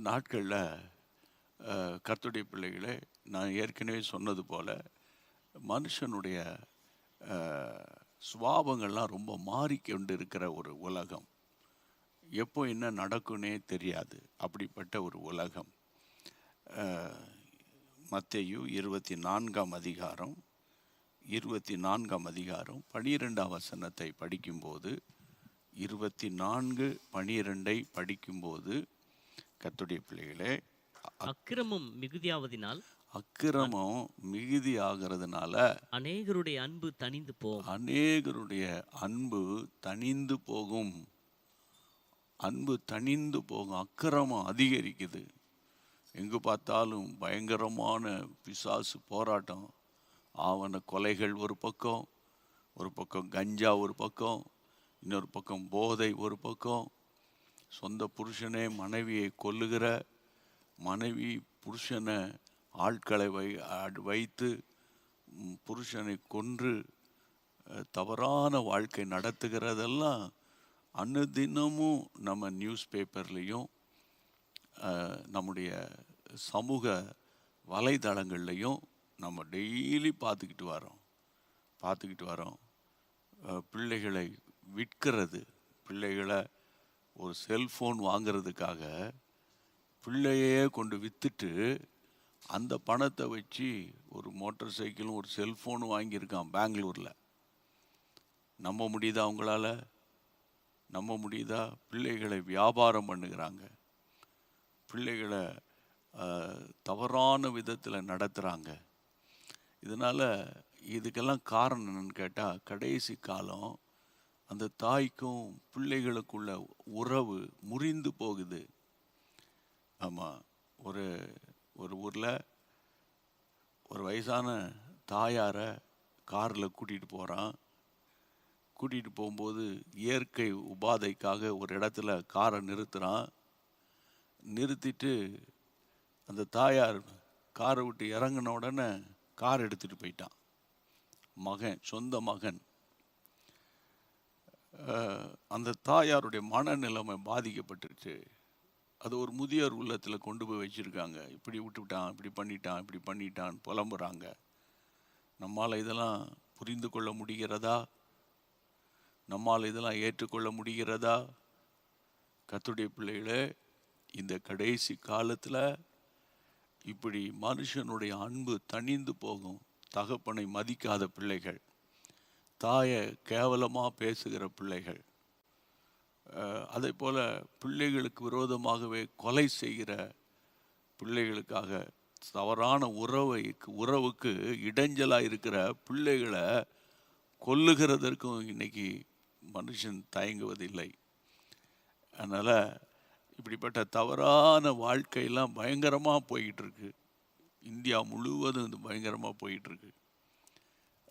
நாட்களில் கர்த்தருடைய பிள்ளைகளே, நான் ஏற்கனவே சொன்னது போல் மனுஷனுடைய சுபாவங்கள்லாம் ரொம்ப மாறிக்கொண்டு இருக்கிற ஒரு உலகம். எப்போ என்ன நடக்குன்னே தெரியாது, அப்படிப்பட்ட ஒரு உலகம். மத்தேயு 24ஆம் அதிகாரம் 12ஆம் வசனத்தை படிக்கும்போது, 24:12 படிக்கும்போது, கர்த்தருடைய பிள்ளைகளே, அக்கிரமம் மிகுதியாவதினால் அக்கிரமம் மிகுதி ஆகிறதுனால அநேகருடைய அன்பு தணிந்து போம். அநேகருடைய அன்பு தணிந்து போகும். அன்பு தணிந்து போகும். அக்கிரமம் அதிகரிக்குது. எங்கு பார்த்தாலும் பயங்கரமான பிசாசு போராட்டம். ஆவண கொலைகள் ஒரு பக்கம் கஞ்சா ஒரு பக்கம், இன்னொரு பக்கம் போதை ஒரு பக்கம், சொந்த புருஷனே மனைவியை கொல்லுகிற, மனைவி புருஷனை ஆட்களை வைத்து புருஷனை கொன்று தவறான வாழ்க்கை நடத்துகிறதெல்லாம் அனுதினமும் நம்ம நியூஸ் பேப்பர்லேயும் நம்முடைய சமூக வலைதளங்கள்லையும் நம்ம டெய்லி பார்த்துக்கிட்டு வரோம். பிள்ளைகளை விற்கிறது, பிள்ளைகளை ஒரு செல்ஃபோன் வாங்கிறதுக்காக பிள்ளையே கொண்டு விற்றுட்டு அந்த பணத்தை வச்சு ஒரு மோட்டார் சைக்கிளும் ஒரு செல்ஃபோனும் வாங்கியிருக்கான் பெங்களூரில். நம்ப முடியுதா? அவங்களால நம்ப முடியுதா? பிள்ளைகளை வியாபாரம் பண்ணுகிறாங்க, பிள்ளைகளை தவறான விதத்தில் நடத்துகிறாங்க. இதனால் இதுக்கெல்லாம் காரணம் என்னன்னு கேட்டால், கடைசி காலம் அந்த தாய்க்கும் பிள்ளைகளுக்குள்ள உறவு முறிந்து போகுது. ஆமாம், ஒரு ஊரில் ஒரு வயசான தாயாரை காரில் கூட்டிகிட்டு போகிறான். கூட்டிகிட்டு போகும்போது இயற்கை உபாதைக்காக ஒரு இடத்துல காரை நிறுத்திட்டு அந்த தாயார் காரை விட்டு இறங்கின உடனே கார் எடுத்துகிட்டு போயிட்டான். சொந்த மகன். அந்த தாயாருடைய மனநிலைமை பாதிக்கப்பட்டுருச்சு. அது ஒரு முதியோர் உள்ளத்தில் கொண்டு போய் வச்சுருக்காங்க. இப்படி விட்டுவிட்டான், இப்படி பண்ணிட்டான் புலம்புறாங்க. நம்மால் இதெல்லாம் புரிந்து கொள்ள முடிகிறதா? நம்மால் இதெல்லாம் ஏற்றுக்கொள்ள முடிகிறதா? கர்த்தருடைய பிள்ளைகளே, இந்த கடைசி காலத்தில் இப்படி மனுஷனுடைய அன்பு தணிந்து போகும். தகப்பனை மதிக்காத பிள்ளைகள், தாயை கேவலமாக பேசுகிற பிள்ளைகள், அதே போல் பிள்ளைகளுக்கு விரோதமாகவே கொலை செய்கிற பிள்ளைகளுக்காக, தவறான உறவுக்கு இடைஞ்சலாக இருக்கிற பிள்ளைகளை கொல்லுகிறதற்கும் இன்னைக்கு மனுஷன் தயங்குவதில்லை. அதனால் இப்படிப்பட்ட தவறான வாழ்க்கையெல்லாம் பயங்கரமாக போய்கிட்டு இருக்கு. இந்தியா முழுவதும் இது பயங்கரமாக போயிட்டுருக்கு.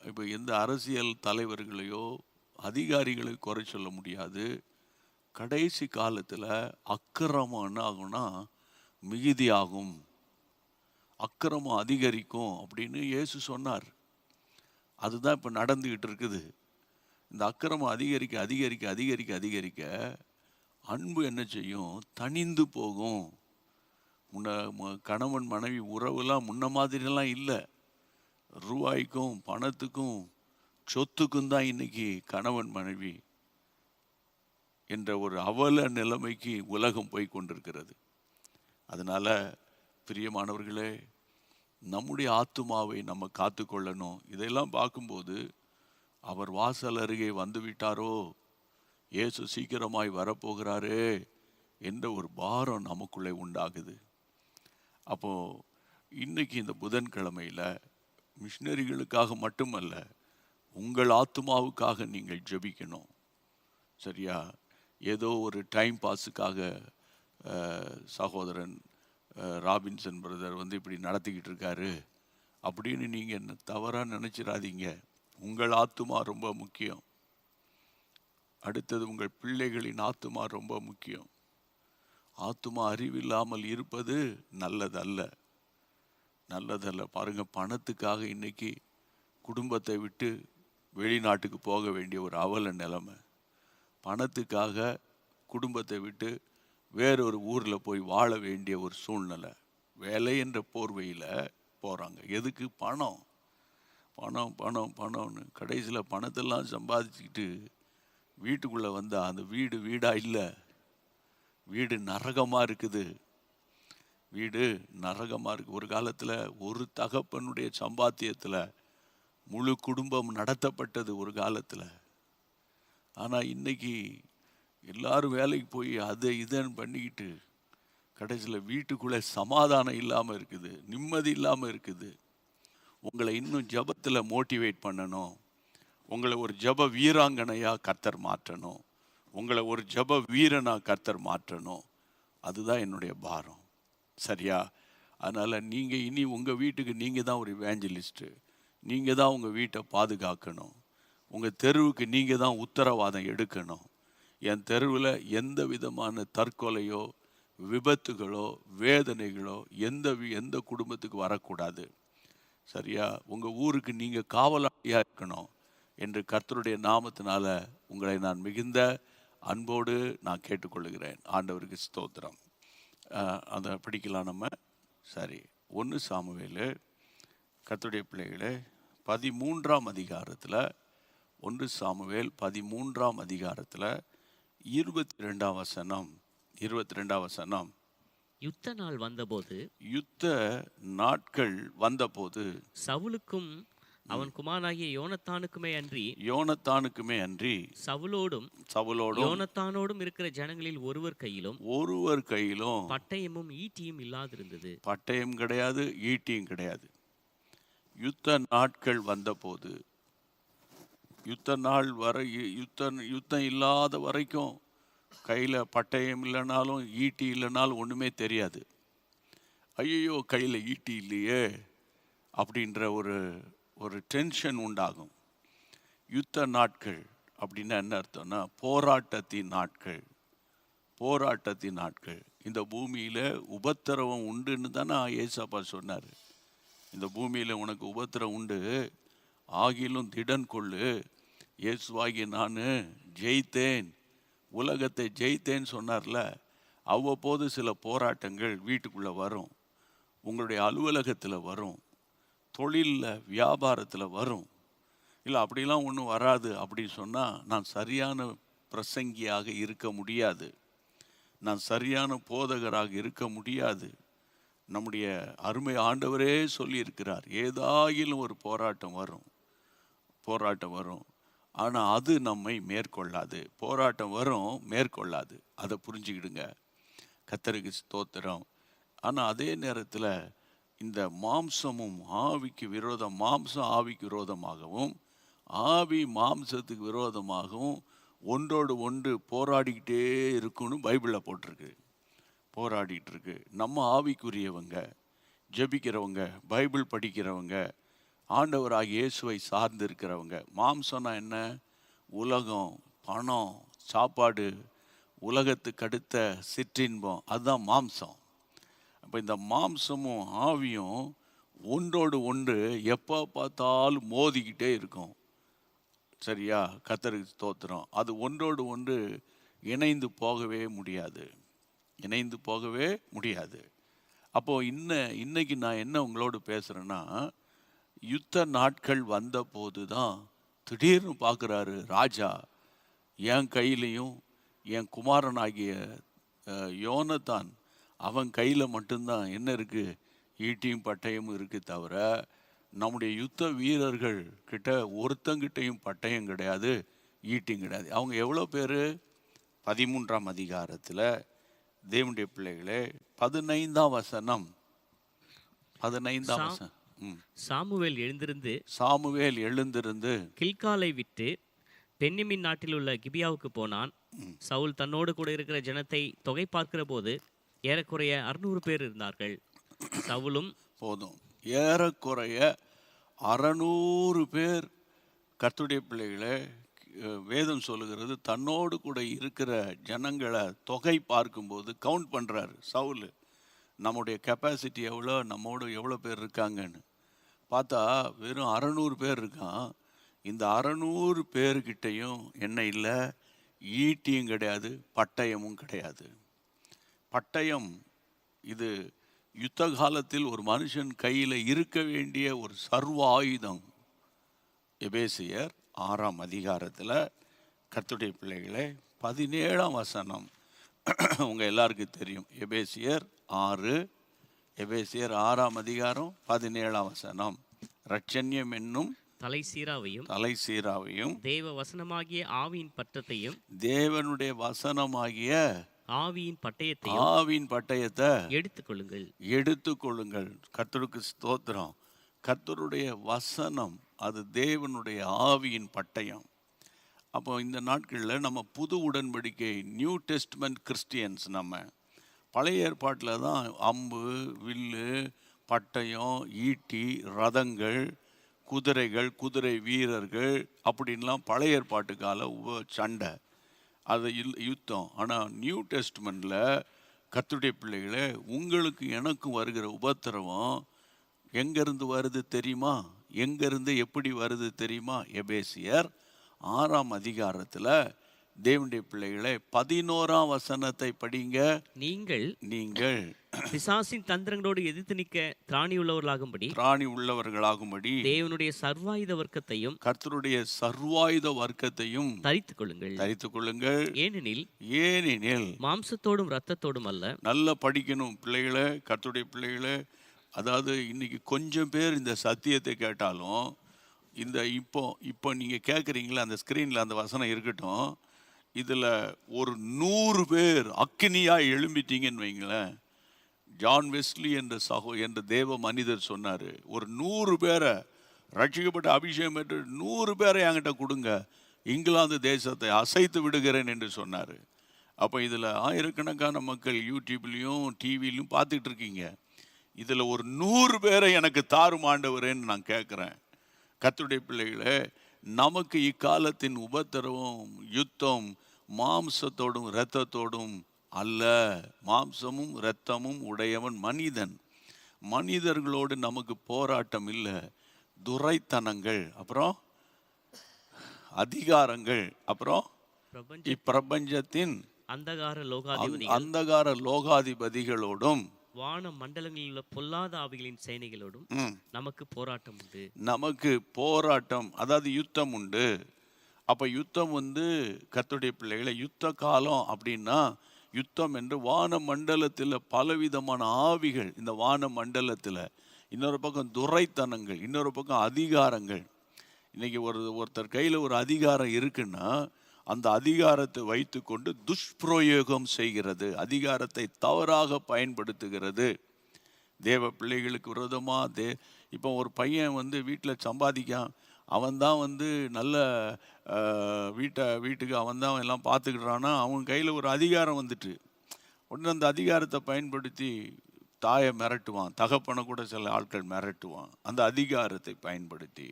இப்போ எந்த அரசியல் தலைவர்களையோ அதிகாரிகளையோ குறை சொல்ல முடியாது. கடைசி காலத்தில் அக்கிரமம் என்ன ஆகும்னா மிகுதியாகும், அக்கிரமம் அதிகரிக்கும் அப்படின்னு இயேசு சொன்னார். அதுதான் இப்போ நடந்துக்கிட்டு இருக்குது. இந்த அக்கிரமம் அதிகரிக்க அன்பு என்ன செய்யும்? தணிந்து போகும். கணவன் மனைவி உறவுலாம் முன்ன மாதிரிலாம் இல்லை. ரூபாய்க்கும் பணத்துக்கும் சொத்துக்கும் தான் இன்னைக்கு கணவன் மனைவி என்ற ஒரு அவல நிலைமைக்கு உலகம் போய் கொண்டிருக்கிறது. அதனால் பிரியமானவர்களே, நம்முடைய ஆத்துமாவை நம்ம காத்து கொள்ளணும். இதெல்லாம் பார்க்கும்போது அவர் வாசல் அருகே வந்து விட்டாரோ, இயேசு சீக்கிரமாய் வரப்போகிறாரே என்ற ஒரு பாரம் நமக்குள்ளே உண்டாகுது. அப்போது இன்னைக்கு இந்த புதன்கிழமையில் மிஷினரிகளுக்காக மட்டுமல்ல, உங்கள் ஆத்துமாவுக்காக நீங்கள் ஜெபிக்கணும். சரியா? ஏதோ ஒரு டைம் பாஸுக்காக சகோதரன் ராபின்சன் பிரதர் இப்படி நடத்திக்கிட்டு இருக்காரு அப்படின்னு நீங்கள் என்ன தவறாக நினச்சிடாதீங்க. உங்கள் ஆத்துமா ரொம்ப முக்கியம். அடுத்தது உங்கள் பிள்ளைகளின் ஆத்துமா ரொம்ப முக்கியம். ஆத்துமா அறிவில்லாமல் இருப்பது நல்லதல்ல. பாருங்கள், பணத்துக்காக இன்னைக்கு குடும்பத்தை விட்டு வெளிநாட்டுக்கு போக வேண்டிய ஒரு அவல நிலைமை. பணத்துக்காக குடும்பத்தை விட்டு வேறொரு ஊரில் போய் வாழ வேண்டிய ஒரு சூழ்நிலை. வேலை என்ற போர்வையில் போகிறாங்க. எதுக்கு? பணம் பணம் பணம் பணம்னு. கடைசியில் பணத்தெல்லாம் சம்பாதிச்சுக்கிட்டு வீட்டுக்குள்ளே வந்தால் அந்த வீடு வீடாக இல்லை, வீடு நரகமாக இருக்குது. வீடு நரகமாக இருக்குது. ஒரு காலத்தில் ஒரு தகப்பனுடைய சம்பாத்தியத்தில் முழு குடும்பம் நடத்தப்பட்டது ஒரு காலத்தில். ஆனால் இன்னைக்கு எல்லாரும் வேலைக்கு போய் அதை இதன்னு பண்ணிக்கிட்டு கடைசியில் வீட்டுக்குள்ளே சமாதானம் இல்லாமல் இருக்குது, நிம்மதி இல்லாமல் இருக்குது. உங்களை இன்னும் ஜெபத்தில் மோட்டிவேட் பண்ணணும். உங்களை ஒரு ஜெப வீராங்கனையாக கர்த்தர் மாற்றணும். உங்களை ஒரு ஜெப வீரனாக கர்த்தர் மாற்றணும். அதுதான் என்னுடைய பாரம். சரியா? அதனால் நீங்கள் இனி உங்கள் வீட்டுக்கு நீங்கள் தான் ஒரு இவேஞ்சலிஸ்ட்டு. நீங்கள் தான் உங்கள் வீட்டை பாதுகாக்கணும். உங்கள் தெருவுக்கு நீங்கள் தான் உத்தரவாதம் எடுக்கணும். என் தெருவில் எந்த விதமான தற்கொலையோ விபத்துகளோ வேதனைகளோ எந்த குடும்பத்துக்கு வரக்கூடாது. சரியா? உங்கள் ஊருக்கு நீங்கள் காவலாளியாக இருக்கணும் என்று கர்த்தருடைய நாமத்தினால உங்களை நான் மிகுந்த அன்போடு நான் கேட்டுக்கொள்கிறேன். ஆண்டவருக்கு ஸ்தோத்திரம். அதை படிக்கலாம் நம்ம. சரி, 1 சாமுவேல் கர்த்தருடைய பிள்ளைகளே 13ஆம் அதிகாரத்தில் 1 சாமுவேல் 13ஆம் அதிகாரத்தில் 22ஆம் வசனம். யுத்த நாள் வந்தபோது, யுத்த நாட்கள் வந்தபோது சவுலுக்கும் அவன் குமாரனாகிய யோனத்தானுக்குமே அன்றி சவுலோடும் யோனத்தானோடும் இருக்கிற ஜனங்களில் ஒருவர் கையிலும் பட்டயமும் ஈட்டியும் இல்லாதிருந்தது. பட்டயம் கிடையாது, ஈட்டியும் கிடையாது. யுத்த நாட்கள் வந்தபோது, யுத்த நாள் வரை யுத்தம் இல்லாத வரைக்கும் கையில் பட்டயம் இல்லைனாலும் ஈட்டி இல்லைனாலும் ஒன்றுமே தெரியாது. ஐயோ கையில் ஈட்டி இல்லையே அப்படின்ற ஒரு டென்ஷன் உண்டாகும். யுத்த நாட்கள் அப்படின்னா என்ன அர்த்தம்னா போராட்டத்தின் நாட்கள். இந்த பூமியில் உபத்திரவம் உண்டுன்னு தானே ஏசப்பா சொன்னார். இந்த பூமியில் உனக்கு உபத்திரம் உண்டு, ஆகிலும் திடன் கொள்ளு, இயேசுவாகிய நான் ஜெயித்தேன், உலகத்தை ஜெயித்தேன்னு சொன்னார்ல. அவ்வப்போது சில போராட்டங்கள் வீட்டுக்குள்ளே வரும், உங்களுடைய அலுவலகத்தில் வரும், தொழிலில் வியாபாரத்தில் வரும். இல்லை அப்படிலாம் ஒன்றும் வராது அப்படின்னு சொன்னால் நான் சரியான பிரசங்கியாக இருக்க முடியாது, நான் சரியான போதகராக இருக்க முடியாது. நம்முடைய அருமை ஆண்டவரே சொல்லியிருக்கிறார், ஏதாயிலும் ஒரு போராட்டம் வரும். ஆனால் அது நம்மை மேற்கொள்ளாது. போராட்டம் வரும், மேற்கொள்ளாது. அதை புரிஞ்சுக்கிடுங்க. கர்த்தருக்கு ஸ்தோத்திரம். ஆனால் அதே நேரத்தில் இந்த மாம்சமும் ஆவிக்கு விரோதம், மாம்சம் ஆவிக்கு விரோதமாகவும் ஆவி மாம்சத்துக்கு விரோதமாகவும் ஒன்றோடு ஒன்று போராடிக்கிட்டே இருக்குன்னு பைபிளில் போட்டிருக்கு. போராடிட்டு இருக்கு. நம்ம ஆவிக்குரியவங்க, ஜெபிக்கிறவங்க, பைபிள் படிக்கிறவங்க, ஆண்டவராகிய இயேசுவை சார்ந்து இருக்கிறவங்க. மாம்சம்னா என்ன? உலகம், பணம், சாப்பாடு, உலகத்துக்கு அடுத்த சிற்றின்பம், அதுதான் மாம்சம். அப்போ இந்த மாம்சமும் ஆவியும் ஒன்றோடு ஒன்று எப்போ பார்த்தாலும் மோதிக்கிட்டே இருக்கும். சரியா? கர்த்தருக்கு ஸ்தோத்திரம். அது ஒன்றோடு ஒன்று இணைந்து போகவே முடியாது. அப்போது இன்னைக்கு நான் என்ன உங்களோடு பேசுகிறேன்னா, யுத்த நாட்கள் வந்த போது தான் திடீர்னு பார்க்குறாரு ராஜா, என் கையிலையும் என் குமாரனாகிய யோனத்தான் அவன் கையில் மட்டும்தான் என்ன இருக்குது? ஈட்டியும் பட்டயமும் இருக்குது. தவிர நம்முடைய யுத்த வீரர்கள் கிட்ட ஒருத்தங்கிட்டையும் பட்டயம் கிடையாது, ஈட்டியும் கிடையாது. அவங்க எவ்வளோ பேர்? 13ஆம் அதிகாரத்தில் தேவனுடைய பிள்ளைகளே 15ஆம் வசனம். சாமுவேல் எழுந்திருந்து கில்காலை விட்டு பென்யமீன் நாட்டில் உள்ள கிபியாவுக்கு போனான். சவுல் தன்னோடு கூட இருக்கிற ஜனத்தை தொகை பார்க்கிற போது ஏறக்குறைய 600 பேர் இருந்தார்கள். சவுலும் போதும், ஏறக்குறைய 600 பேர். கர்த்தருடைய பிள்ளைகளே, வேதம் சொல்லுகிறது தன்னோடு கூட இருக்கிற ஜனங்களை தொகை பார்க்கும்போது கவுண்ட் பண்ணுறாரு சவுல். நம்முடைய கெப்பாசிட்டி எவ்வளோ, நம்மோடு எவ்வளோ பேர் இருக்காங்கன்னு பார்த்தா வெறும் 600 பேர் இருக்கான். இந்த 600 பேர்கிட்டையும் என்ன இல்லை? ஈட்டியும் கிடையாது, பட்டயமும் கிடையாது. பட்டயம் இது யுத்த காலத்தில் ஒரு மனுஷன் கையில் இருக்க வேண்டிய ஒரு சர்வ ஆயுதம். எபேசியர் 6ஆம் அதிகாரத்தில் கர்த்தருடைய பிள்ளைகளே 17ஆம் வசனம் உங்கள் எல்லாருக்கும் தெரியும். எபேசியர் 6ஆம் அதிகாரம் 17ஆம் வசனம். இரட்சண்யம் என்னும் தலை சீராவையும் தேவ வசனமாகிய ஆவியின் பட்டத்தையும் தேவனுடைய வசனமாகிய ஆவியின் பட்டயத்தை எடுத்துக்கொள்ளுங்கள். கர்த்தருக்கு ஸ்தோத்திரம். கர்த்தருடைய வசனம் அது தேவனுடைய ஆவியின் பட்டயம். அப்போ இந்த நாட்களில் நம்ம புது உடன்படிக்கை நியூ டெஸ்ட்மெண்ட் கிறிஸ்டியன்ஸ். நம்ம பழைய ஏற்பாட்டில் தான் அம்பு, வில்லு, பட்டயம், ஈட்டி, ரதங்கள், குதிரைகள், குதிரை வீரர்கள் அப்படின்லாம் பழைய ஏற்பாட்டு கால சண்டை, அது யுத்தம். ஆனால் நியூ டெஸ்ட்மெண்ட்டில் கர்த்தருடைய பிள்ளைகளே, உங்களுக்கு எனக்கும் வருகிற உபத்திரவம் எங்கேருந்து வருது தெரியுமா? எங்கேருந்து எப்படி வருது தெரியுமா? எபேசியர் 6ஆம் அதிகாரத்தில் தேவனுடைய பிள்ளைகளே 11ஆம் வசனத்தை படிங்க. நீங்கள் பிசாசின் தந்திரங்களோடு எதிர்த்து நிற்க திராணி உள்ளவர்களாகும்படி தேவனுடைய சர்வாயுத வர்க்கத்தையும் கர்த்தருடைய சர்வாயுத வர்க்கத்தையும் தரித்துக் கொள்ளுங்கள். ஏனெனில் மாம்சத்தோடும் இரத்தத்தோடும் அல்ல. நல்லா படிக்கணும் பிள்ளைகளே, கர்த்தருடைய பிள்ளைகளே. அதாவது இன்னைக்கு கொஞ்சம் பேர் இந்த சத்தியத்தை கேட்டாலும் இந்த இப்போ நீங்கள் கேட்குறீங்களா, அந்த ஸ்க்ரீனில் அந்த வசனம் இருக்கட்டும். இதில் ஒரு 100 பேர் அக்கினியாக எழும்பிட்டீங்கன்னு வைங்களேன். ஜான் வெஸ்லி என்ற தேவ மனிதர் சொன்னார், ஒரு 100 பேரை ரட்சிக்கப்பட்ட அபிஷேகம் பெற்று 100 பேரை என்கிட்ட கொடுங்க, இங்கிலாந்து தேசத்தை அசைத்து விடுகிறேன் என்று சொன்னார். அப்போ இதில் ஆயிரக்கணக்கான மக்கள் யூடியூப்லேயும் டிவிலையும் பார்த்துட்டு இருக்கீங்க. இதில் ஒரு 100 பேரை எனக்கு தாரும் ஆண்டவரேன்னு நான் கேட்குறேன். கர்த்தருடைய பிள்ளைகளே, நமக்கு இக்காலத்தின் உபத்திரவம், யுத்தம் மாம்சத்தோடும் இரத்தத்தோடும் அல்ல. மாம்சமும் இரத்தமும் உடையவன் மனிதன். மனிதர்களோடு நமக்கு போராட்டம் இல்லை. துரைத்தனங்கள், அப்புறம் அதிகாரங்கள், அப்புறம் இப்பிரபஞ்சத்தின் அந்தகார லோகாதிபதிகளோடும் வான மண்டலங்களில் உள்ள பொல்லாத ஆவிகளின் சேனைகளோடும் நமக்கு போராட்டம் உண்டு. நமக்கு போராட்டம், அதாவது யுத்தம் உண்டு. அப்போ யுத்தம் கர்த்தருடைய பிள்ளைகளை, யுத்த காலம் அப்படின்னா யுத்தம் என்று வான மண்டலத்தில் பலவிதமான ஆவிகள், இந்த வான மண்டலத்தில் இன்னொரு பக்கம் துரைத்தனங்கள், இன்னொரு பக்கம் அதிகாரங்கள். இன்னைக்கு ஒருத்தர் கையில் ஒரு அதிகாரம் இருக்குன்னா அந்த அதிகாரத்தை வைத்து கொண்டு துஷ்பிரயோகம் செய்கிறது, அதிகாரத்தை தவறாக பயன்படுத்துகிறது. தேவ பிள்ளைகளுக்கு விரோதமாக இப்போ ஒரு பையன் வீட்டில் சம்பாதிக்கான், அவன்தான் நல்ல வீட்டுக்கு அவன்தான் எல்லாம் பார்த்துக்கிட்டான்னா, அவன் கையில் ஒரு அதிகாரம் வந்துட்டு உடனே அந்த அதிகாரத்தை பயன்படுத்தி தாயை மிரட்டுவான், தகப்பனை கூட சில ஆட்கள் மிரட்டுவான். அந்த அதிகாரத்தை பயன்படுத்தி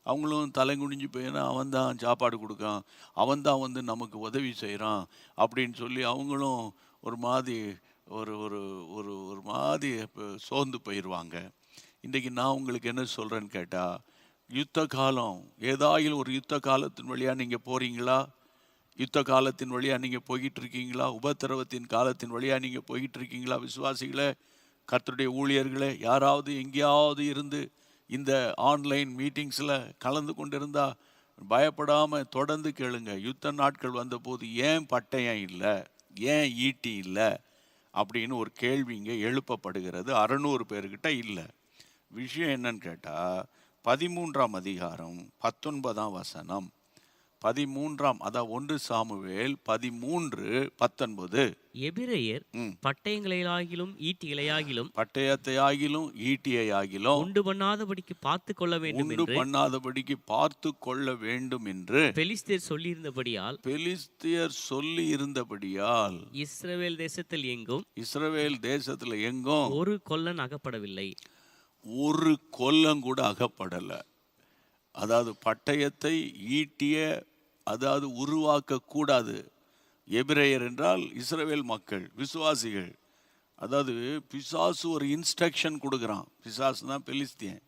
அவங்களும் தலை குனிஞ்சு போயினா அவன் தான் சாப்பாடு கொடுக்கான், அவன் தான் நமக்கு உதவி செய்கிறான் அப்படின்னு சொல்லி அவங்களும் ஒரு மாதிரி ஒரு ஒரு ஒரு ஒரு மாதிரி சோர்ந்து போயிடுவாங்க. இன்றைக்கி நான் உங்களுக்கு என்ன சொல்கிறேன்னு கேட்டால், யுத்த காலம், ஏதாயிலும் ஒரு யுத்த காலத்தின் வழியாக நீங்கள் போகிறீங்களா? யுத்த காலத்தின் வழியாக நீங்கள் போய்கிட்டு இருக்கீங்களா? உபத்திரவத்தின் காலத்தின் வழியாக நீங்கள் போய்கிட்டு இருக்கீங்களா? விசுவாசிகளே, கர்த்தருடைய ஊழியர்களே, யாராவது எங்கேயாவது இருந்து இந்த ஆன்லைன் மீட்டிங்ஸில் கலந்து கொண்டிருந்தா பயப்படாமல் தொடர்ந்து கேளுங்க. யுத்த நாட்கள் வந்தபோது ஏன் பட்டயம் இல்லை, ஏன் ஈட்டி இல்லை அப்படின்னு ஒரு கேள்வி இங்கே எழுப்பப்படுகிறது. 600 பேர்கிட்ட இல்லை. விஷயம் என்னன்னு கேட்டால் 13ஆம் அதிகாரம் 19ஆம் வசனம். 13ஆம், அதாவது 1 சாமுவேல் 13:19. எபிரெயர் பட்டயங்களையாகிலும் ஈட்டிகளையாகிலும் பட்டயத்தையாகிலும் ஈட்டியையாகிலும் உண்டு பண்ணாதபடிக்கு பார்த்து கொள்ள வேண்டும் என்று பெலிஸ்தியர் சொல்லியிருந்தபடியால் இஸ்ரவேல் தேசத்தில் எங்கும் ஒரு கொல்லன் அகப்படவில்லை. ஒரு கொல்லன் கூட அகப்படலை. அதாவது பட்டயத்தை ஈட்டிய அதாவது உருவாக்க கூடாது. எபிரெயர் என்றால் இஸ்ரவேல் மக்கள், விசுவாசிகள். அதாவது பிசாசு ஒரு இன்ஸ்ட்ரக்ஷன் கொடுக்குறான். பிசாசு தான் பெலிஸ்தியன்.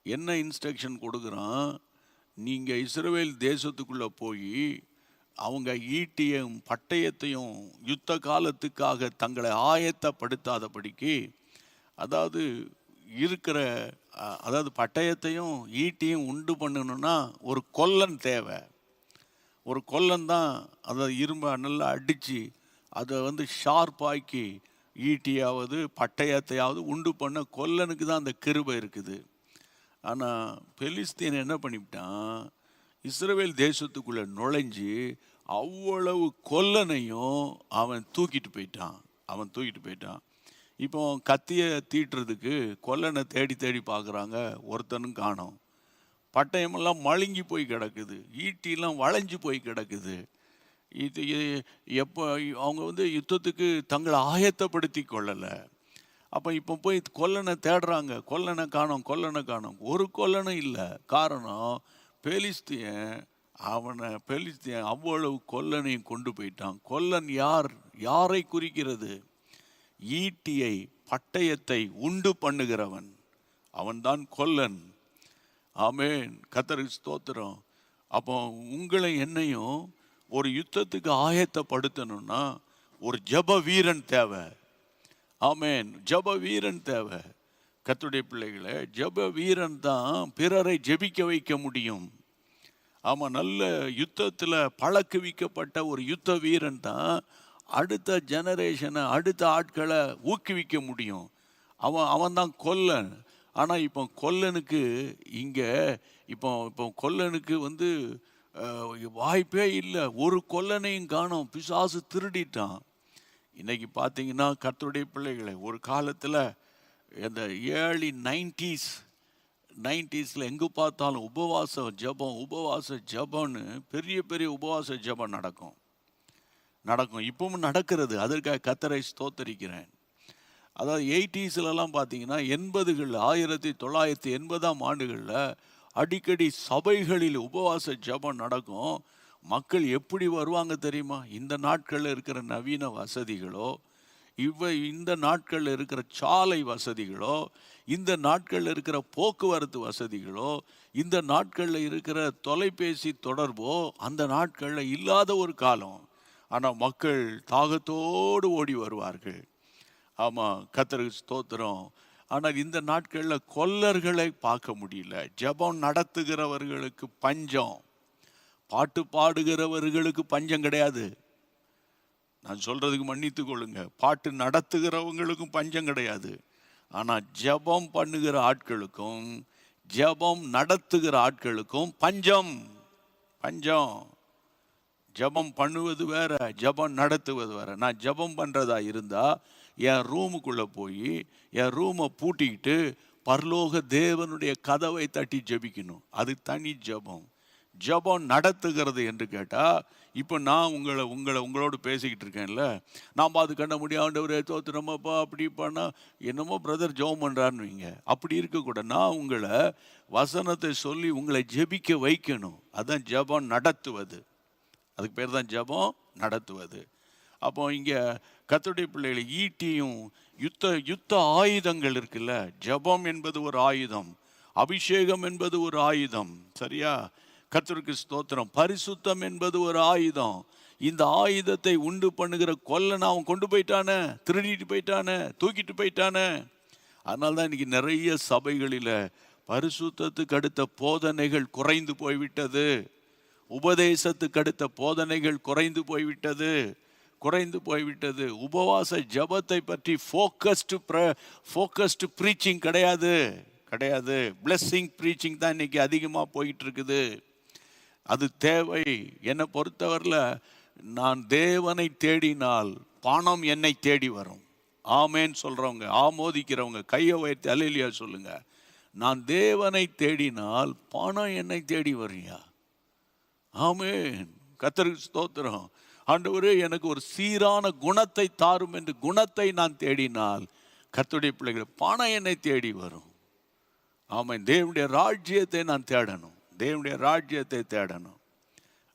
என்ன இன்ஸ்ட்ரக்ஷன் கொடுக்குறான்? நீங்கள் இஸ்ரவேல் தேசத்துக்குள்ளே போய் அவங்க ஈட்டியும் பட்டயத்தையும் யுத்த காலத்துக்காக தங்களை ஆயத்தப்படுத்தாதபடிக்கு, அதாவது இருக்கிற அதாவது பட்டயத்தையும் ஈட்டியும் உண்டு பண்ணணும்னா ஒரு கொல்லன் தேவை. ஒரு கொல்லன் தான் அதை இரும்பை நல்லா அடித்து அதை வந்து ஷார்ப்பாக்கி ஈட்டியாவது பட்டயத்தையாவது உண்டு பண்ண கொல்லனுக்கு தான் அந்த கிருபை இருக்குது. ஆனால் பெலிஸ்தீன் என்ன பண்ணிவிட்டான், இஸ்ரவேல் தேசத்துக்குள்ளே நுழைஞ்சு அவ்வளவு கொல்லனையும் அவன் தூக்கிட்டு போயிட்டான். இப்போ கத்தியை தீட்டுறதுக்கு கொல்லனை தேடி தேடி பார்க்குறாங்க, ஒருத்தனும் காணோம். பட்டயமெல்லாம் மழுங்கி போய் கிடக்குது, ஈட்டிலாம் வளைஞ்சு போய் கிடக்குது. இது எப்போ அவங்க வந்து யுத்தத்துக்கு தங்களை ஆயத்தப்படுத்தி கொள்ளலை. அப்போ இப்போ போய் கொல்லனை தேடுறாங்க, கொல்லனை காணோம். ஒரு கொல்லனும் இல்லை. காரணம், பெலிஸ்தியன் அவ்வளவு கொல்லனையும் கொண்டு போயிட்டான். கொல்லன் யாரை குறிக்கிறது? ஈட்டியை பட்டயத்தை உண்டு பண்ணுகிறவன், அவன்தான் கொல்லன். ஆமென், கர்த்தருக்கு ஸ்தோத்திரம். அப்போ உங்களை என்னையும் ஒரு யுத்தத்துக்கு ஆயத்தப்படுத்தணும்னா ஒரு ஜெப வீரன் தேவை. ஆமென், ஜெப வீரன் தேவை. கர்த்தருடைய பிள்ளைகளை, ஜெப வீரன் தான் பிறரை ஜெபிக்க வைக்க முடியும். ஆமாம், நல்ல யுத்தத்தில் பழக்குவிக்கப்பட்ட ஒரு யுத்த வீரன் தான் அடுத்த ஜெனரேஷனை, அடுத்த ஆட்களை ஊக்குவிக்க முடியும். அவன் தான் கொல்லன். ஆனால் இப்போ கொல்லனுக்கு இப்போ கொல்லனுக்கு வந்து வாய்ப்பே இல்லை. ஒரு கொல்லனையும் காணோம், பிசாசு திருடிட்டான். இன்னைக்கு பார்த்தீங்கன்னா கர்த்தருடைய பிள்ளைகளை, ஒரு காலத்தில் இந்த ஏர்லி 90s எங்கே பார்த்தாலும் உபவாச ஜபம்னு பெரிய பெரிய உபவாச ஜபம் நடக்கும். இப்பவும் நடக்கிறது. அதற்காக கர்த்தரை ஸ்தோத்தரிக்கிறேன். அதாவது 80sலலாம் பார்த்தீங்கன்னா 1980ஆம் ஆண்டுகளில் அடிக்கடி சபைகளில் உபவாச ஜபம் நடக்கும். மக்கள் எப்படி வருவாங்க தெரியுமா? இந்த நாட்களில் இருக்கிற நவீன வசதிகளோ, இந்த நாட்களில் இருக்கிற சாலை வசதிகளோ, இந்த நாட்களில் இருக்கிற போக்குவரத்து வசதிகளோ, இந்த நாட்களில் இருக்கிற தொலைபேசி தொடர்போ அந்த நாட்களில் இல்லாத ஒரு காலம். ஆனால் மக்கள் தாகத்தோடு ஓடி வருவார்கள். ஆமாம், கர்த்தருக்கு ஸ்தோத்திரம். ஆனால் இந்த நாட்களில் கொல்லர்களை பார்க்க முடியல. ஜெபம் நடத்துகிறவர்களுக்கு பஞ்சம், பாட்டு பாடுகிறவர்களுக்கு பஞ்சம் கிடையாது. நான் சொல்றதுக்கு மன்னித்து கொள்ளுங்க, பாட்டு நடத்துகிறவங்களுக்கும் பஞ்சம் கிடையாது. ஆனால் ஜெபம் பண்ணுகிற ஆட்களுக்கும் ஜெபம் நடத்துகிற ஆட்களுக்கும் பஞ்சம். ஜெபம் பண்ணுவது வேற, ஜெபம் நடத்துவது வேற. நான் ஜெபம் பண்ணுறதா இருந்தால் என் ரூமுக்குள்ளே போய் என் ரூமை பூட்டிக்கிட்டு பரலோக தேவனுடைய கதவை தட்டி ஜெபிக்கணும். அது தனி ஜெபம். ஜெபம் நடத்துகிறது என்று கேட்டால், இப்போ நான் உங்களோடு பேசிக்கிட்டு இருக்கேன்ல, நான் பார்த்து கண்ட முடியாண்டவரே தோத்துறமாப்பா அப்படி பண்ணால் என்னமோ பிரதர் ஜெபம் பண்ணுறான்னு வைங்க. அப்படி இருக்கக்கூடாது. நான் உங்களை வசனத்தை சொல்லி உங்களை ஜெபிக்க வைக்கணும். அதுதான் ஜெபம் நடத்துவது. அதுக்கு பேர் தான் ஜெபம் நடத்துவது. அப்போ இங்கே கர்த்தருடைய பிள்ளைகளை, ஈட்டியும் யுத்த ஆயுதங்கள் இருக்குல்ல. ஜெபம் என்பது ஒரு ஆயுதம், அபிஷேகம் என்பது ஒரு ஆயுதம். சரியா? கர்த்தருக்கு ஸ்தோத்திரம். பரிசுத்தம் என்பது ஒரு ஆயுதம். இந்த ஆயுதத்தை உண்டு பண்ணுகிற கொல்லனை அவன் கொண்டு போயிட்டானே, திருடிட்டு போயிட்டானே, தூக்கிட்டு போயிட்டானே. அதனால தான் இன்னைக்கு நிறைய சபைகளில் பரிசுத்தத்துக்கு அடுத்த போதனைகள் குறைந்து போய்விட்டது. உபதேசத்துக்கு அடுத்த போதனைகள் குறைந்து போய்விட்டது. உபவாச ஜபத்தை பற்றி ஃபோக்கஸ்டு ப்ரீச்சிங் கிடையாது. பிளெஸ்ஸிங் ப்ரீச்சிங் தான் இன்னைக்கு அதிகமாக போயிட்டு இருக்குது. அது தேவை. என்னை பொறுத்தவரையில், நான் தேவனை தேடினால் பணம் என்னை தேடி வரும். ஆமேன்னு சொல்கிறவங்க, ஆமோதிக்கிறவங்க கையை உயர்த்தி அல்லேலூயா சொல்லுங்க. நான் தேவனை தேடினால் பணம் என்னை தேடி வரியா? ஆமென், கர்த்தருக்கு ஸ்தோத்திரம். ஆண்டவரே, எனக்கு ஒரு சீரான குணத்தை தாரும் என்று குணத்தை நான் தேடினால் கர்த்தருடைய பிள்ளைகள் பணம் என்னை தேடி வரும். ஆமென். தேவனுடைய ராஜ்யத்தை நான் தேடணும்.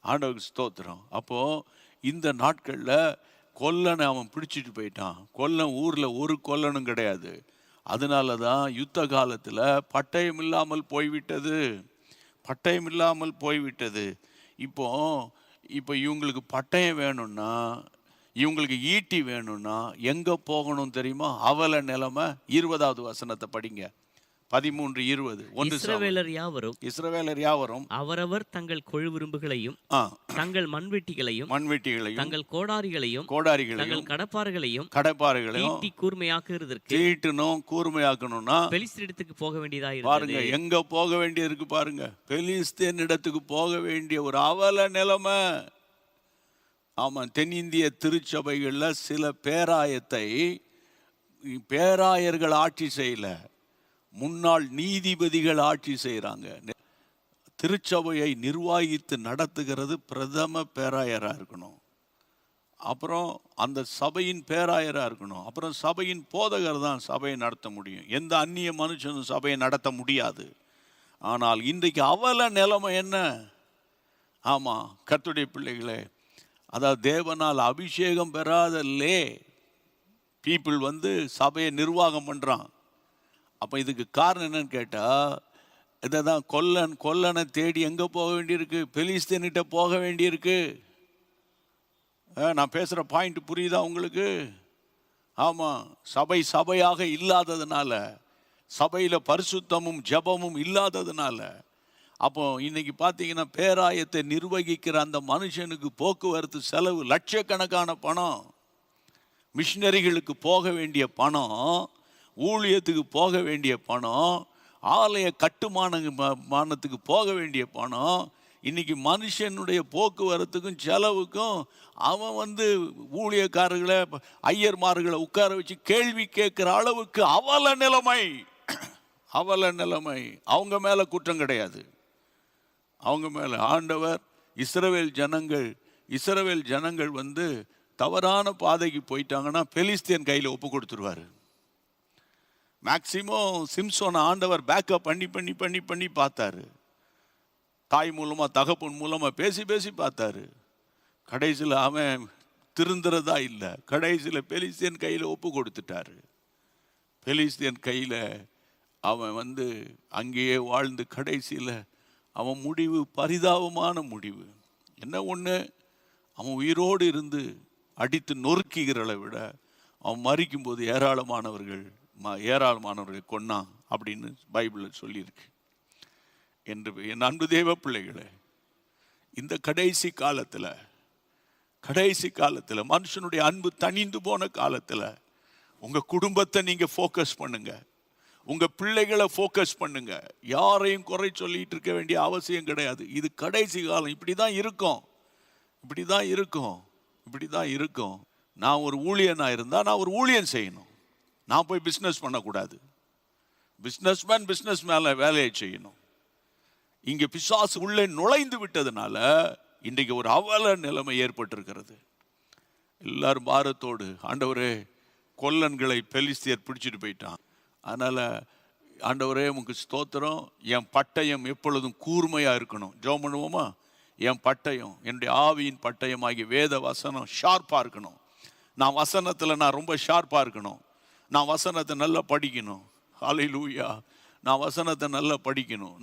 ஆண்டவருக்கு ஸ்தோத்திரம். அப்போ இந்த நாட்களில் கொல்லனை அவன் பிடிச்சிட்டு போயிட்டான். கொல்லன் ஊரில் ஒரு கொல்லனும் கிடையாது. அதனால தான் யுத்த காலத்தில் பட்டயம் இல்லாமல் போய்விட்டது. இப்போ இப்போ இவங்களுக்கு பட்டயம் வேணும்னா, இவங்களுக்கு ஈட்டி வேணும்னா எங்க போகணும் தெரியுமா? அவல நிலைமை. 20வது வசனத்தை படிங்க. 13:20. இஸ்ரவேலர் யாவரும் இஸ்ரவேலர் யாவரும் அவரவர் தங்கள் கொழு விரும்புகளையும் தங்கள் மண்வெட்டிகளையும் தங்கள் கோடாரிகளையும் தங்கள் கடப்பார்களையும் ஈட்டி கூர்மையாக்குறதற்கு தீட்டணும், கூர்மையாக்கணும்னா பெலிஸ்தீனிடத்துக்கு போக வேண்டியதா பாருங்க, இருந்தது. எங்க போக வேண்டியது பாருங்க. பெலிஸ்தீன் இடத்துக்கு போக வேண்டிய ஒரு அவல நிலைமை. ஆமா, தென்னிந்திய திருச்சபைகள்ல சில பேராயர்கள் ஆட்சி செய்யல, முன்னாள் நீதிபதிகள் ஆட்சி செய்கிறாங்க. திருச்சபையை நிர்வாகித்து நடத்துகிறது பிரதம பேராயராக இருக்கணும், அப்புறம் அந்த சபையின் பேராயராக இருக்கணும், அப்புறம் சபையின் போதகர் தான் சபையை நடத்த முடியும். எந்த அந்நிய மனுஷனும் சபையை நடத்த முடியாது. ஆனால் இன்றைக்கு அவல நிலைமை என்ன? ஆமாம், கர்த்தருடைய பிள்ளைகளே, அதாவது தேவனால் அபிஷேகம் பெறாத பீப்புள் சபையை நிர்வாகம் பண்ணுறான். அப்போ இதுக்கு காரணம் என்னன்னு கேட்டால், இதை தான் கொல்லனை தேடி எங்கே போக வேண்டியிருக்கு? பெலிஸ்தீன்கிட்ட போக வேண்டியிருக்கு. நான் பேசுகிற பாயிண்ட் புரியுதா உங்களுக்கு? ஆமாம், சபையாக இல்லாததுனால, சபையில் பரிசுத்தமும் ஜபமும் இல்லாததுனால, அப்போ இன்னைக்கு பார்த்தீங்கன்னா பேராயத்தை நிர்வகிக்கிற அந்த மனுஷனுக்கு போக்குவரத்து செலவு லட்சக்கணக்கான பணம், மிஷினரிகளுக்கு போக வேண்டிய பணம், ஊழியத்துக்கு போக வேண்டிய பணம், ஆலய கட்டுமானத்துக்கு போக வேண்டிய பணம். இன்னைக்கு மனுஷனுடைய போக்குவரத்துக்கும் செலவுக்கும் அவன் ஊழியக்காரர்களை ஐயர்மார்களை உட்கார வச்சு கேள்வி கேட்குற அளவுக்கு அவல நிலைமை. அவங்க மேலே குற்றம் கிடையாது, அவங்க மேலே ஆண்டவர் இஸ்ரவேல் ஜனங்கள் தவறான பாதைக்கு போயிட்டாங்கன்னா பெலிஸ்தீன் கையில் ஒப்பு கொடுத்துருவாரு. மேக்சிமம் சிம்சோனை ஆண்டவர் பேக்கப் பண்ணி பார்த்தாரு. தாய் மூலமாக தகப்பன் மூலமாக பேசி பார்த்தாரு. கடைசியில் அவன் திருந்துறதா இல்லை, கடைசியில் பெலிஸ்தீன் கையில் ஒப்பு கொடுத்துட்டாரு. பெலிஸ்தீன் கையில் அவன் அங்கேயே வாழ்ந்து கடைசியில் அவன் முடிவு பரிதாபமான முடிவு. என்ன ஒன்று, அவன் உயிரோடு இருந்து அடித்து நொறுக்குகிறதை விட அவன் மறிக்கும்போது ஏராளமானவர்கள் கொன்னான் அப்படின்னு பைபிளில் சொல்லியிருக்கு. என்று என் அன்பு தேவ பிள்ளைகளே, இந்த கடைசி காலத்தில் மனுஷனுடைய அன்பு தணிந்து போன காலத்தில் உங்கள் குடும்பத்தை நீங்கள் ஃபோக்கஸ் பண்ணுங்க, உங்கள் பிள்ளைகளை ஃபோக்கஸ் பண்ணுங்க. யாரையும் குறை சொல்லிட்டு இருக்க வேண்டிய அவசியம் கிடையாது. இது கடைசி காலம். இப்படி தான் இருக்கும். நான் ஒரு ஊழியனாக இருந்தால் நான் ஒரு ஊழியம் செய்யணும். நான் போய் பிஸ்னஸ் பண்ணக்கூடாது. பிஸ்னஸ் மேலே வேலையை செய்யணும். இங்கே பிசாசு உள்ளே நுழைந்து விட்டதுனால இன்றைக்கு ஒரு அவல நிலைமை ஏற்பட்டிருக்கிறது. எல்லாரும் பாரத்தோடு, ஆண்டவரே கொல்லன்களை பெலிஸ்தியர் பிடிச்சிட்டு போயிட்டான், அதனால் ஆண்டவரே உமக்கு ஸ்தோத்திரம், என் பட்டயம் எப்பொழுதும் கூர்மையாக இருக்கணும். ஜெபம் பண்ணுவோமா? என் பட்டயம், என்னுடைய ஆவியின் பட்டயம் ஆகிய வேத வசனம் ஷார்ப்பாக இருக்கணும். நான் வசனத்தில் ரொம்ப ஷார்ப்பாக இருக்கணும். நான் வசனத்தை நல்லா படிக்கணும். ஹல்லேலூயா. நான் வசனத்தை நல்லா படிக்கணும்.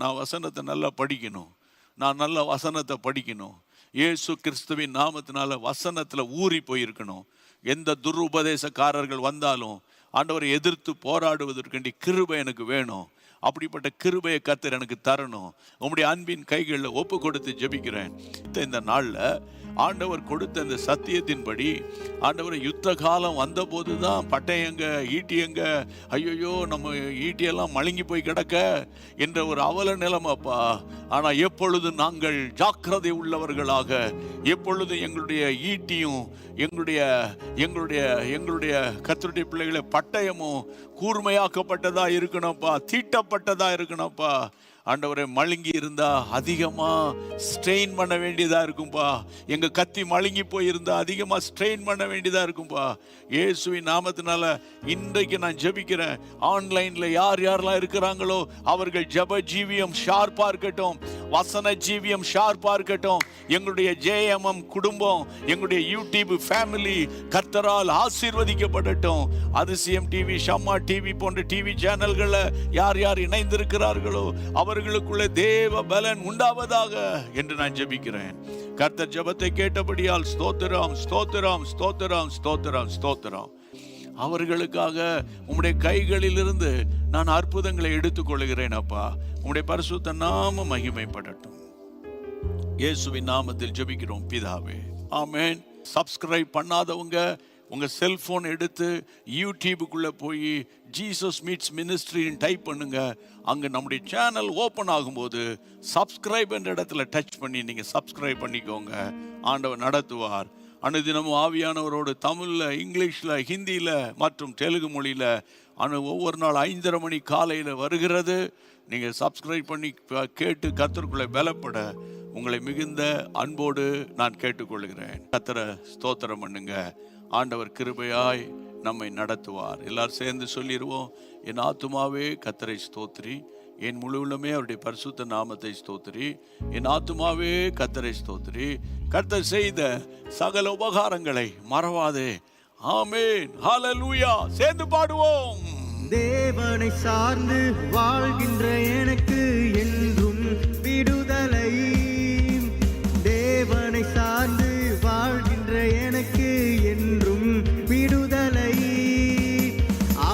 நான் நல்ல வசனத்தை படிக்கணும். இயேசு கிறிஸ்துவின் நாமத்தினால வசனத்தில் ஊறி போயிருக்கணும். எந்த துருபதேசக்காரர்கள் வந்தாலும் ஆண்டவரை எதிர்த்து போராடுவதற்காண்டி கிருபை எனக்கு வேணும். அப்படிப்பட்ட கிருபையை கர்த்தர் எனக்கு தரணும். உம்முடைய அன்பின் கைகளில் ஒப்பு கொடுத்து ஜெபிக்கிறேன். இந்த நாளில் ஆண்டவர் கொடுத்த இந்த சத்தியத்தின்படி, ஆண்டவர் யுத்த காலம் வந்தபோது தான் பட்டயங்க ஈட்டியங்க, ஐயோ நம்ம ஈட்டியெல்லாம் மழுங்கி போய் கிடக்க என்ற ஒரு அவல நிலைமைப்பா. ஆனால் எப்பொழுது நாங்கள் ஜாக்கிரதை உள்ளவர்களாக, எப்பொழுது எங்களுடைய ஈட்டியும் எங்களுடைய கர்த்தருடைய பிள்ளைகளை பட்டயமும் கூர்மையாக்கப்பட்டதா இருக்கணும்ப்பா, தீட்டப்பட்டதா இருக்கணும்ப்பா. ஆண்டவரை மழுங்கி இருந்தா அதிகமா ஸ்ட்ரெயின் பண்ண வேண்டியதா இருக்கும்பா. எங்க கத்தி மழுங்கி போயிருந்தா அதிகமா ஸ்ட்ரெயின் பண்ண வேண்டியதா இருக்கும்பா. இயேசுவின் நாமத்தினால இன்றைக்கு நான் ஜெபிக்கிறேன். ஆன்லைன்ல யாரெல்லாம் இருக்கிறாங்களோ அவர்கள் ஜெப ஜீவியம் ஷார்ப்பா இருக்கட்டும், வசன ஜீவியம் ஷார்ப்பா இருக்கட்டும். எங்களுடைய ஜேஎம்எம் குடும்பம், எங்களுடைய யூடியூப் ஃபேமிலி கர்த்தரால் ஆசீர்வதிக்கப்படட்டும். அதிசயம் டிவி, ஷம்மா டிவி போன்ற டிவி சேனல்களை யார் இணைந்திருக்கிறார்களோ அவர்களுக்குள்ள தேவ பலன் உண்டாவதாக என்று நான் ஜெபிக்கிறேன். கர்த்தர் ஜெபத்தை கேட்டபடியால் ஸ்தோத்திரம், ஸ்தோத்திரம், ஸ்தோத்திரம், ஸ்தோத்திரம், ஸ்தோத்திரம். அவர்களுக்காக உம்முடைய கைகளிலிருந்து நான் அற்புதங்களை எடுத்துக்கொள்கிறேன் அப்பா. உம்முடைய பரிசுத்த நாமம் மகிமைப்படட்டும். இயேசுவின் நாமத்தில் ஜெபிக்கிறோம் பிதாவே, ஆமென். சப்ஸ்கிரைப் பண்ணாதவங்க உங்க செல்போன் எடுத்து யூடியூபுக்குள்ள போய் ஜீசஸ் மீட்ஸ் மினிஸ்ட்ரின்னு டைப் பண்ணுங்க. அங்க நம்முடைய சேனல் ஓபன் ஆகும்போது சப்ஸ்கிரைப் என்ற இடத்துல டச் பண்ணி நீங்க சப்ஸ்கிரைப் பண்ணிக்கோங்க. ஆண்டவர் நடத்துவார். அனுதினமும் ஆவியானவரோடு தமிழ்ல, இங்கிலீஷ்ல, ஹிந்தியில மற்றும் தெலுங்கு மொழியில ஒவ்வொரு நாள் 5:30 மணி காலையில வருகிறது. நீங்க சப்ஸ்கிரைப் பண்ணி கேட்டு கர்த்தருக்குள்ளே பலப்பட உங்களை மிகுந்த அன்போடு நான் கேட்டுக்கொள்கிறேன். கர்த்தரை ஸ்தோத்திரம் பண்ணுங்க. ஆண்டவர் கிருபையாய் நம்மை நடத்துவார். எல்லாரும் சேர்ந்து சொல்லிடுவோம். என் ஆத்துமாவே கர்த்தரை ஸ்தோத்திரி, என் முழு உள்ளமே அவருடைய பரிசுத்த நாமத்தை ஸ்தோத்திரி. என் ஆத்துமாவே கர்த்தரை ஸ்தோத்திரி, கர்த்தர் செய்த சகல உபகாரங்களை மறவாதே. ஆமென், ஹல்லேலூயா. சேர்ந்து பாடுவோம். தேவனை சார்ந்து வாழ்கின்ற எனக்கு என்றும் விடுதலை. தேவனை சார்ந்து வாழ்கின்ற எனக்கு என்றும் விடுதலை.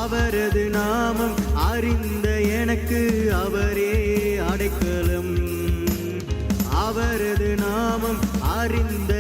அவரது நாமம் அறிந்த எனக்கு அவரே அடைக்கலம். அவரது நாமம் அறிந்த